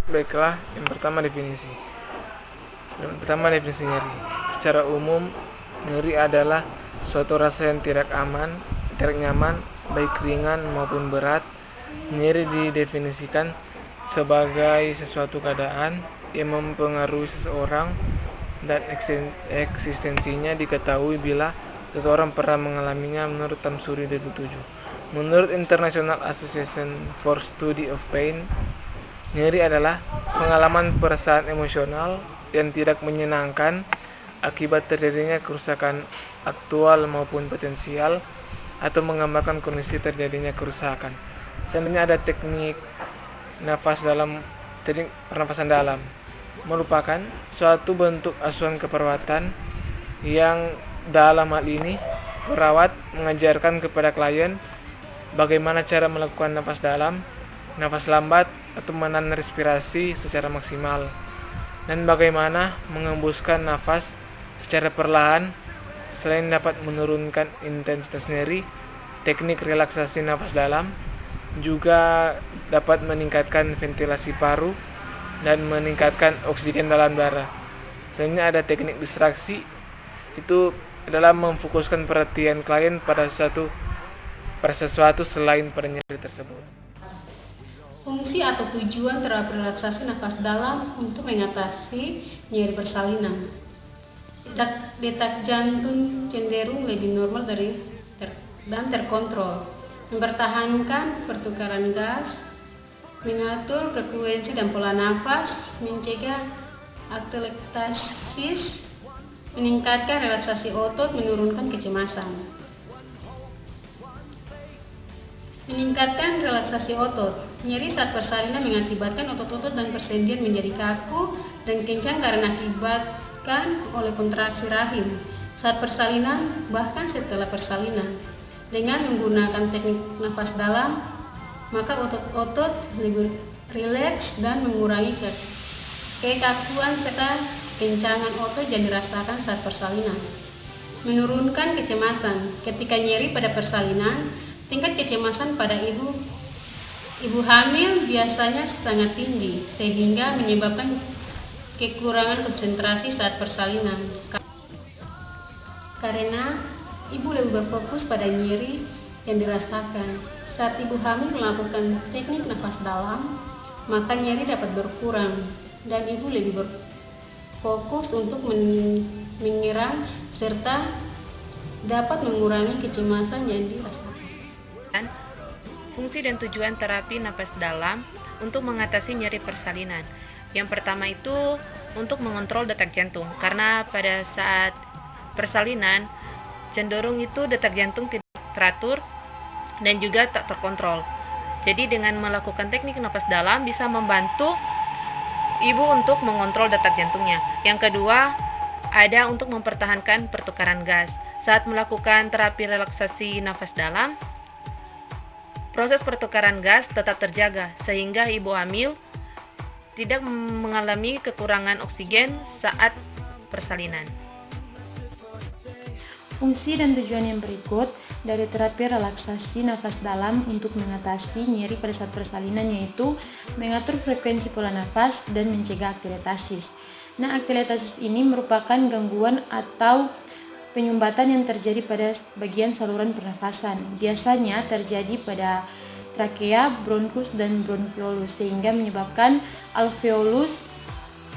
Baiklah, yang pertama definisi. Nyeri. Secara umum, nyeri adalah suatu rasa yang tidak nyaman, baik ringan maupun berat. Nyeri didefinisikan sebagai sesuatu keadaan yang mempengaruhi seseorang dan eksistensinya diketahui bila seseorang pernah mengalaminya menurut Tamsuri 2007. Menurut International Association for Study of Pain, nyeri adalah pengalaman perasaan emosional yang tidak menyenangkan akibat terjadinya kerusakan aktual maupun potensial atau menggambarkan kondisi terjadinya kerusakan. Selanjutnya ada teknik pernafasan dalam merupakan suatu bentuk asuhan keperawatan yang dalam hal ini perawat mengajarkan kepada klien bagaimana cara melakukan nafas dalam, nafas lambat, atau menahan respirasi secara maksimal, dan bagaimana mengembuskan nafas secara perlahan. Selain dapat menurunkan intensitas nyeri, teknik relaksasi nafas dalam juga dapat meningkatkan ventilasi paru dan meningkatkan oksigen dalam darah. Selanjutnya ada teknik distraksi, itu adalah memfokuskan perhatian klien pada sesuatu selain pada nyeri tersebut. Fungsi atau tujuan terapi relaksasi nafas dalam untuk mengatasi nyeri persalinan. Detak jantung cenderung lebih normal dan terkontrol, mempertahankan pertukaran gas, mengatur frekuensi dan pola nafas, mencegah atelektasis, meningkatkan relaksasi otot, menurunkan kecemasan. Meningkatkan relaksasi otot. Nyeri saat persalinan mengakibatkan otot-otot dan persendian menjadi kaku dan kencang karena akibatkan oleh kontraksi rahim saat persalinan bahkan setelah persalinan. Dengan menggunakan teknik nafas dalam, maka otot-otot lebih rileks dan mengurangi kekakuan serta kencangan otot yang dirasakan saat persalinan. Menurunkan kecemasan. Ketika nyeri pada persalinan, tingkat kecemasan pada ibu hamil biasanya sangat tinggi sehingga menyebabkan kekurangan konsentrasi saat persalinan. Karena ibu lebih berfokus pada nyeri yang dirasakan. Saat ibu hamil melakukan teknik nafas dalam, maka nyeri dapat berkurang dan ibu lebih berfokus untuk menyiram serta dapat mengurangi kecemasan yang dirasakan. Fungsi dan tujuan terapi napas dalam untuk mengatasi nyeri persalinan. Yang pertama itu untuk mengontrol detak jantung, karena pada saat persalinan cenderung itu detak jantung tidak teratur dan juga tak terkontrol. Jadi dengan melakukan teknik napas dalam bisa membantu ibu untuk mengontrol detak jantungnya. Yang kedua ada untuk mempertahankan pertukaran gas. Saat melakukan terapi relaksasi nafas dalam, proses pertukaran gas tetap terjaga sehingga ibu hamil tidak mengalami kekurangan oksigen saat persalinan. Fungsi dan tujuan yang berikut dari terapi relaksasi nafas dalam untuk mengatasi nyeri pada saat persalinan yaitu mengatur frekuensi pola nafas dan mencegah atelektasis. Nah, atelektasis ini merupakan gangguan atau penyumbatan yang terjadi pada bagian saluran pernafasan. Biasanya terjadi pada trakea, bronkus, dan bronkiolus sehingga menyebabkan alveolus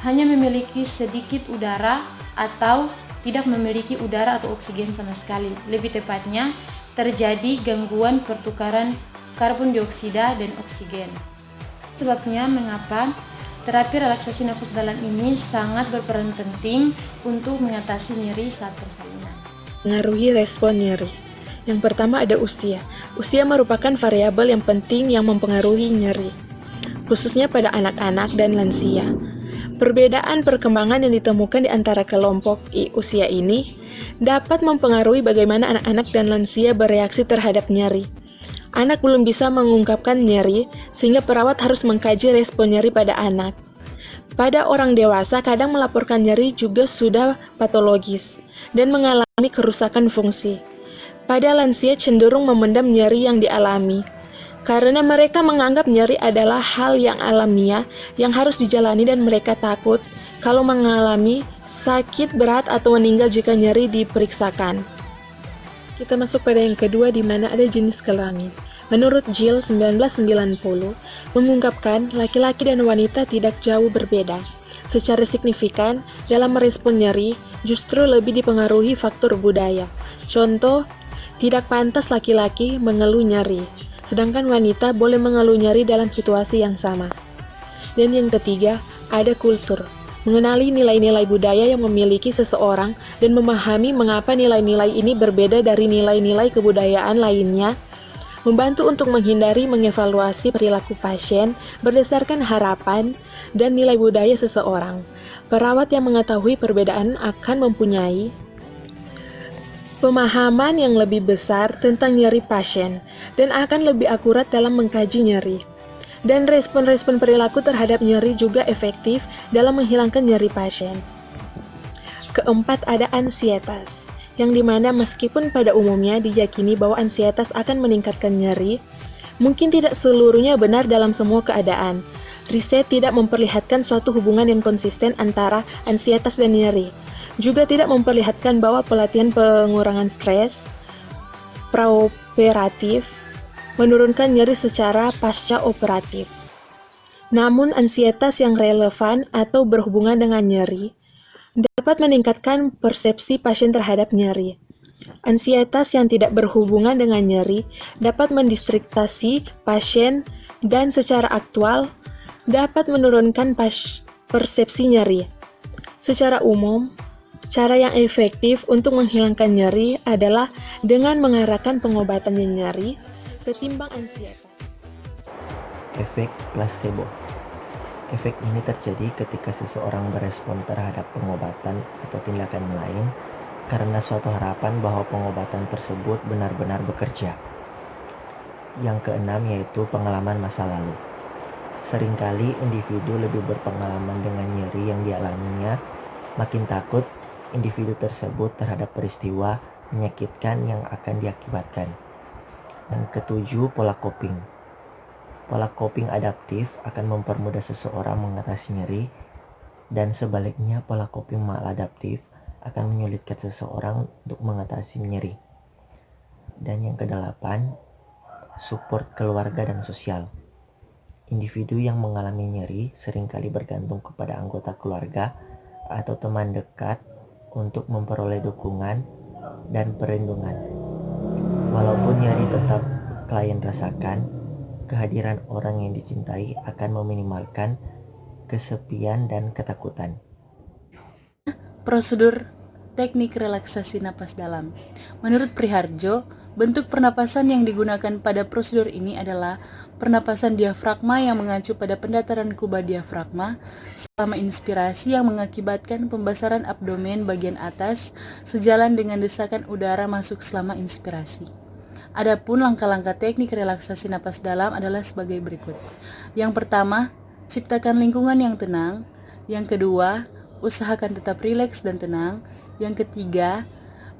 hanya memiliki sedikit udara atau tidak memiliki udara atau oksigen sama sekali. Lebih tepatnya, terjadi gangguan pertukaran karbon dioksida dan oksigen. Sebabnya mengapa terapi relaksasi nafas dalam ini sangat berperan penting untuk mengatasi nyeri saat persalinan. Mengaruhi respon nyeri. Yang pertama ada usia. Usia merupakan variabel yang penting yang mempengaruhi nyeri, khususnya pada anak-anak dan lansia. Perbedaan perkembangan yang ditemukan di antara kelompok usia ini dapat mempengaruhi bagaimana anak-anak dan lansia bereaksi terhadap nyeri. Anak belum bisa mengungkapkan nyeri, sehingga perawat harus mengkaji respon nyeri pada anak. Pada orang dewasa, kadang melaporkan nyeri juga sudah patologis dan mengalami kerusakan fungsi. Pada lansia cenderung memendam nyeri yang dialami. karena mereka menganggap nyeri adalah hal yang alamiah yang harus dijalani dan mereka takut kalau mengalami sakit berat atau meninggal jika nyeri diperiksakan. Kita masuk pada yang kedua di mana ada jenis kelamin. Menurut Jill 1990, mengungkapkan laki-laki dan wanita tidak jauh berbeda. Secara signifikan, dalam merespon nyeri, justru lebih dipengaruhi faktor budaya. Contoh, tidak pantas laki-laki mengeluh nyeri, sedangkan wanita boleh mengeluh nyeri dalam situasi yang sama. Dan yang ketiga, ada kultur. Mengenali nilai-nilai budaya yang memiliki seseorang dan memahami mengapa nilai-nilai ini berbeda dari nilai-nilai kebudayaan lainnya, membantu untuk menghindari mengevaluasi perilaku pasien berdasarkan harapan dan nilai budaya seseorang. Perawat yang mengetahui perbedaan akan mempunyai pemahaman yang lebih besar tentang nyeri pasien dan akan lebih akurat dalam mengkaji nyeri. Dan respon-respon perilaku terhadap nyeri juga efektif dalam menghilangkan nyeri pasien. Keempat, ada ansietas, yang dimana meskipun pada umumnya diyakini bahwa ansietas akan meningkatkan nyeri, mungkin tidak seluruhnya benar dalam semua keadaan. Riset tidak memperlihatkan suatu hubungan yang konsisten antara ansietas dan nyeri. Juga tidak memperlihatkan bahwa pelatihan pengurangan stres praoperatif menurunkan nyeri secara pasca operatif. Namun ansietas yang relevan atau berhubungan dengan nyeri dapat meningkatkan persepsi pasien terhadap nyeri. Ansietas yang tidak berhubungan dengan nyeri dapat mendistraksi pasien dan secara aktual dapat menurunkan persepsi nyeri. Secara umum, cara yang efektif untuk menghilangkan nyeri adalah dengan mengarahkan pengobatan nyeri ketimbang ansietas. Efek placebo. Efek ini terjadi ketika seseorang berespon terhadap pengobatan atau tindakan lain karena suatu harapan bahwa pengobatan tersebut benar-benar bekerja. Yang keenam yaitu pengalaman masa lalu. Seringkali individu lebih berpengalaman dengan nyeri yang dialaminya, makin takut individu tersebut terhadap peristiwa menyakitkan yang akan diakibatkan. Yang ketujuh, pola coping. Pola coping adaptif akan mempermudah seseorang mengatasi nyeri, dan sebaliknya pola coping maladaptif akan menyulitkan seseorang untuk mengatasi nyeri. Dan yang kedelapan, support keluarga dan sosial. Individu yang mengalami nyeri seringkali bergantung kepada anggota keluarga atau teman dekat untuk memperoleh dukungan dan perlindungan. Walaupun nyeri tetap klien rasakan, kehadiran orang yang dicintai akan meminimalkan kesepian dan ketakutan. Prosedur teknik relaksasi napas dalam. Menurut Priharjo, bentuk pernapasan yang digunakan pada prosedur ini adalah pernapasan diafragma yang mengacu pada pendataran kuba diafragma selama inspirasi yang mengakibatkan pembesaran abdomen bagian atas sejalan dengan desakan udara masuk selama inspirasi. Adapun langkah-langkah teknik relaksasi napas dalam adalah sebagai berikut. Yang pertama, ciptakan lingkungan yang tenang. Yang kedua, usahakan tetap rileks dan tenang. Yang ketiga,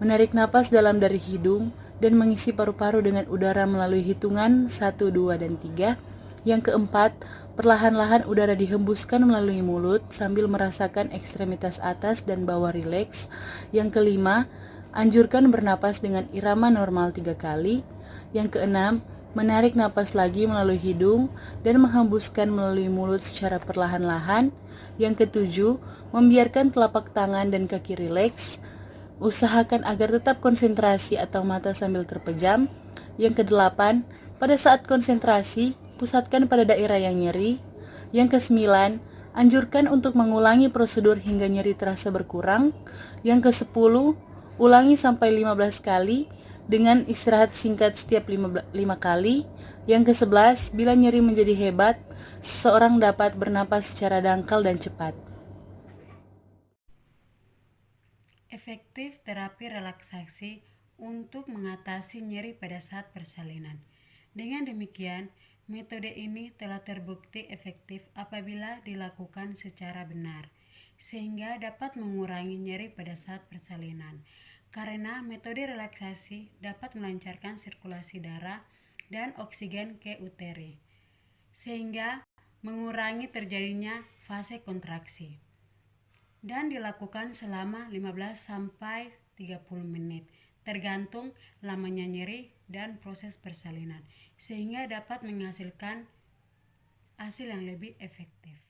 menarik napas dalam dari hidung dan mengisi paru-paru dengan udara melalui hitungan 1, 2, dan 3. Yang keempat, perlahan-lahan udara dihembuskan melalui mulut sambil merasakan ekstremitas atas dan bawah rileks. Yang kelima, anjurkan bernapas dengan irama normal 3 kali. Yang keenam, menarik napas lagi melalui hidung dan menghembuskan melalui mulut secara perlahan-lahan. Yang ketujuh, membiarkan telapak tangan dan kaki rileks. Usahakan agar tetap konsentrasi atau mata sambil terpejam. Yang kedelapan, pada saat konsentrasi, pusatkan pada daerah yang nyeri. Yang kesembilan, anjurkan untuk mengulangi prosedur hingga nyeri terasa berkurang. Yang kesepuluh, ulangi sampai 15 kali dengan istirahat singkat setiap 5 kali. Yang ke-11, bila nyeri menjadi hebat, seseorang dapat bernapas secara dangkal dan cepat. Efektif terapi relaksasi untuk mengatasi nyeri pada saat persalinan. Dengan demikian, metode ini telah terbukti efektif apabila dilakukan secara benar, sehingga dapat mengurangi nyeri pada saat persalinan. Karena metode relaksasi dapat melancarkan sirkulasi darah dan oksigen ke uteri, sehingga mengurangi terjadinya fase kontraksi. Dan dilakukan selama 15-30 menit, tergantung lamanya nyeri dan proses persalinan, sehingga dapat menghasilkan hasil yang lebih efektif.